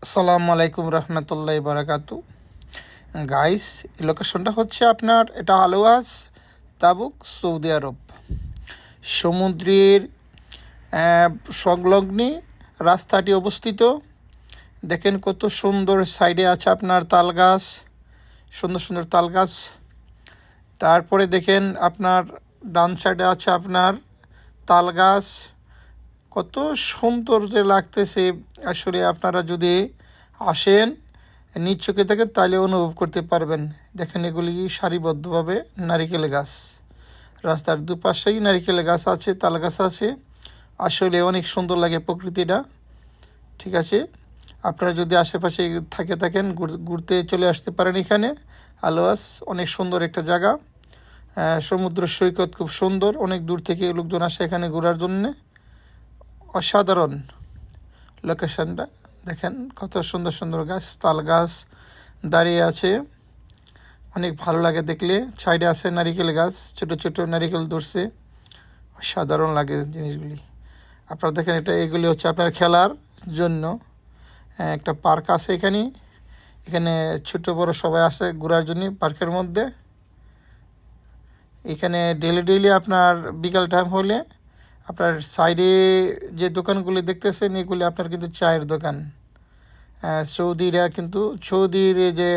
আসসালামু আলাইকুম রহমতুল্লাহ বারাকাতু। গাইস, এই লোকেশনটা হচ্ছে আপনার এটা আলওয়াজ তাবুক, সৌদি আরব। সমুদ্রের সংলগ্নে রাস্তাটি অবস্থিত। দেখেন কত সুন্দর, সাইডে আছে আপনার তাল গাছ, সুন্দর সুন্দর তাল গাছ। তারপরে দেখেন আপনার ডান সাইডে আছে আপনার তাল গাছ। কত সুন্দর যে লাগতেছে, আসলে আপনারা যদি আসেন নিজ চোখে থাকেন তাহলে অনুভব করতে পারবেন। দেখেন এগুলি সারিবদ্ধভাবে নারিকেল গাছ, রাস্তার দুপাশেই নারিকেল গাছ আছে, তাল গাছ আছে। আসলে অনেক সুন্দর লাগে প্রকৃতিটা। ঠিক আছে, আপনারা যদি আশেপাশে থাকেন ঘুরতে চলে আসতে পারেন এখানে। আলোয়াস অনেক সুন্দর একটা জায়গা। সমুদ্র সৈকত খুব সুন্দর, অনেক দূর থেকে লোকজন আসে এখানে ঘোরার জন্যে। অসাধারণ লোকেশনটা। দেখেন কত সুন্দর সুন্দর গাছ, তাল গাছ দাঁড়িয়ে আছে, অনেক ভালো লাগে দেখলে। সাইডে আছে নারিকেল গাছ, ছোট ছোট নারিকেল ধরছে, অসাধারণ লাগে জিনিসগুলি। আপনারা দেখেন এগুলি হচ্ছে আপনার খেলার জন্য একটা পার্ক আছে এখানে। এখানে ছোট বড় সবাই আসে ঘোরার জন্য পার্কের মধ্যে। এখানে ডেলি আপনার বিকাল টাইম হলে আপনার সাইডে যে দোকানগুলি দেখতেছেন এগুলি আপনার কিন্তু চায়ের দোকান। সৌদির যে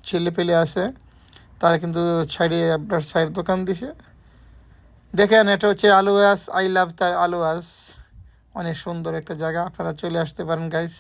ছেলে পেলে আছে তারা কিন্তু সাইডে আপনার চায়ের দোকান দিছে। দেখেন এটা হচ্ছে আলওয়াজ, আই লাভ তার আলওয়াজ। অনেক সুন্দর একটা জায়গা, আপনারা চলে আসতে পারেন গাইস।